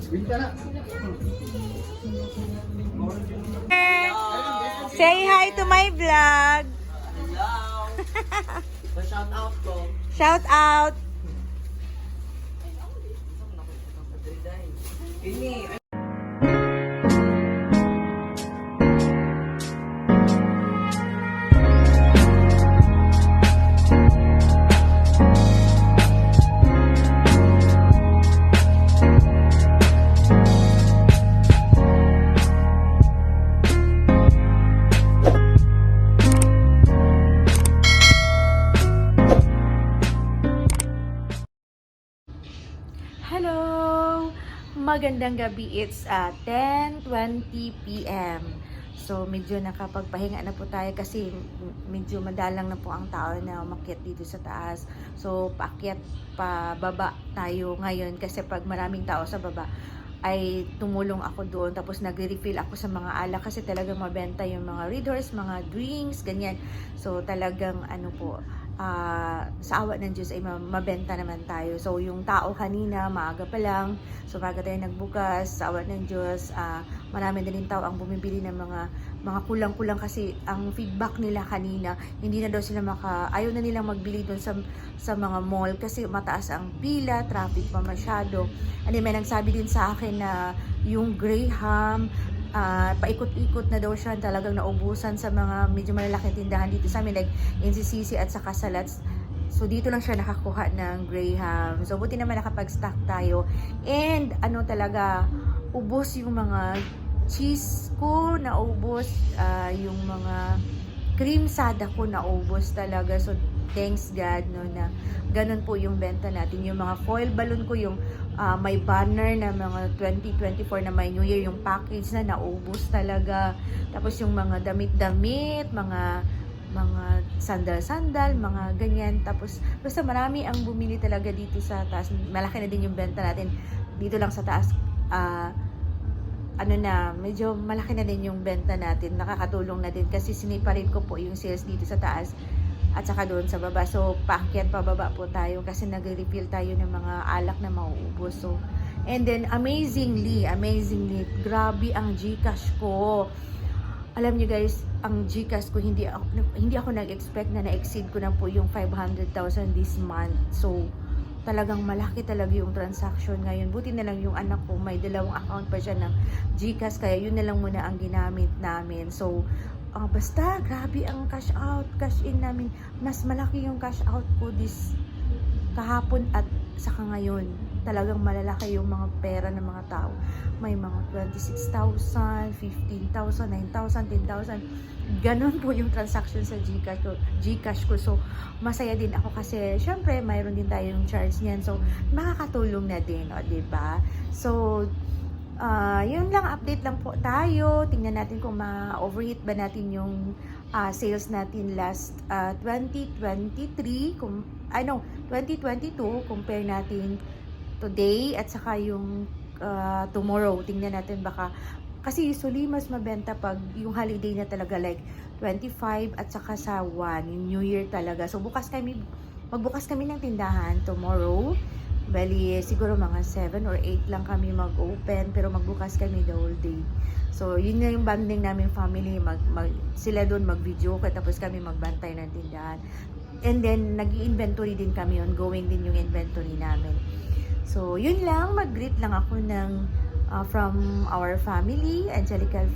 Say hi to my vlog. Hello! Shout out ko. Shout out. Ini. Hello! Magandang gabi. It's 10:20 p.m. So, medyo nakapagpahinga na po tayo kasi medyo madalang na po ang tao na umakyat dito sa taas. So, paakyat pa baba tayo ngayon kasi pag maraming tao sa baba ay tumulong ako doon. Tapos nagre-refill ako sa mga alak kasi talagang mabenta yung mga readers, mga drinks, ganyan. So, talagang ano po, sa awa ng Diyos ay mabenta naman tayo. So, yung tao kanina, maaga pa lang. So, baga tayo nagbukas, sa awa ng Diyos, marami na rin tao ang bumibili ng mga kulang-kulang kasi ang feedback nila kanina, hindi na daw sila ayaw na nilang magbili doon sa mga mall kasi mataas ang pila, traffic pa masyado. And then, may nagsabi din sa akin na yung Graham, paikot-ikot na daw siya, talagang naubusan sa mga medyo malalaking tindahan dito sa amin like NCCC at saka Salats. So dito lang siya nakakuha ng Graham. So buti naman nakapag-stock tayo. And ano talaga, ubos yung mga cheese ko, naubos yung mga cream sada ko, naubos talaga. So thanks God no na ganun po yung benta natin. Yung mga foil balloon ko, yung may banner na mga 2024 na may New Year, yung package na naubos talaga. Tapos yung mga damit-damit, mga sandal-sandal, mga ganyan. Tapos basta marami ang bumili talaga dito sa taas. Malaki na din yung benta natin dito lang sa taas. Ano na, medyo malaki na din yung benta natin. Nakakatulong na din kasi siniparin ko po yung sales dito sa taas at saka doon sa baba. So, paakyat pababa po tayo kasi nagre-refill tayo ng mga alak na mauubos. So, and then, amazingly, grabe ang GCash ko. Alam niyo guys, ang GCash ko, hindi ako nag-expect na na-exceed ko na po yung 500,000 this month. So, talagang malaki talaga yung transaction ngayon. Buti na lang yung anak ko, may dalawang account pa siya ng GCash, kaya yun na lang muna ang ginamit namin. So, basta grabe ang cash out, cash in namin. Mas malaki yung cash out ko this kahapon at saka ngayon. Talagang malalaki yung mga pera ng mga tao. May mga 26,000, 15,000, 9,000, 10,000. Ganon po yung transaction sa GCash ko. So, masaya din ako kasi syempre mayroon din tayong charge niyan. So, makakatulong na din, diba? So, yun lang, update lang po tayo. Tingnan natin kung ma-overheat ba natin yung sales natin last 2023, 2022, compare natin today at saka yung tomorrow. Tingnan natin baka, kasi usually mas mabenta pag yung holiday na talaga like 25 at saka sa 1, yung New Year talaga. So magbukas kami ng tindahan tomorrow. Bali, siguro mga 7 or 8 lang kami mag-open, pero magbukas kami the whole day. So, yun na yung banding namin family. Sila doon mag-video, tapos kami magbantay ng tindahan. And then, nag-i-inventory din kami, ongoing din yung inventory namin. So, yun lang. Mag-greet lang ako from our family, Angelical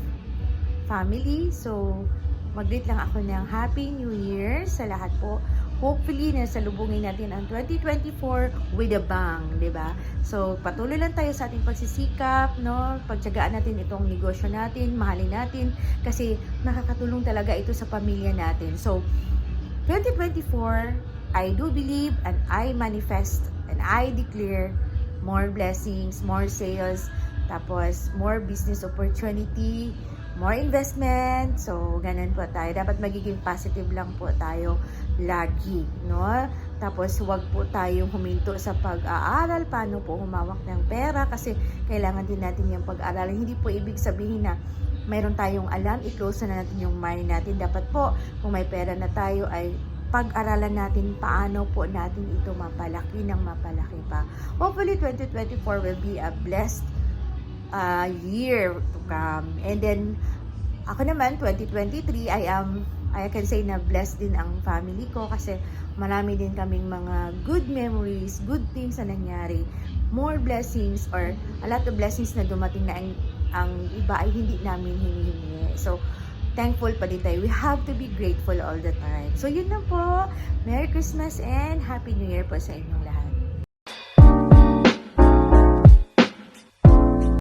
family. So, mag-greet lang ako ng Happy New Year sa lahat po. Hopefully, nasalubungin natin ang 2024 with a bang, di ba? So, patuloy lang tayo sa ating pagsisikap, no? Pagtiyagaan natin itong negosyo natin, mahalin natin, kasi nakakatulong talaga ito sa pamilya natin. So, 2024, I do believe and I manifest and I declare more blessings, more sales, tapos more business opportunity, more investment. So, ganun po tayo. Dapat magiging positive lang po tayo lagi, no? Tapos, huwag po tayong huminto sa pag-aaral, paano po humawak ng pera, kasi kailangan din natin yung pag-aaral. Hindi po ibig sabihin na mayroon tayong alam, i-close na natin yung mind natin. Dapat po, kung may pera na tayo, ay pag-aralan natin paano po natin ito mapalaki ng mapalaki pa. Hopefully, 2024 will be a blessed year to come. And then, ako naman, 2023, I can say na blessed din ang family ko kasi marami din kaming mga good memories, good things na nangyari, more blessings or a lot of blessings na dumating na ang iba ay hindi namin hinihingi. So, thankful pa din tayo. We have to be grateful all the time. So, yun lang po. Merry Christmas and Happy New Year po sa inyo.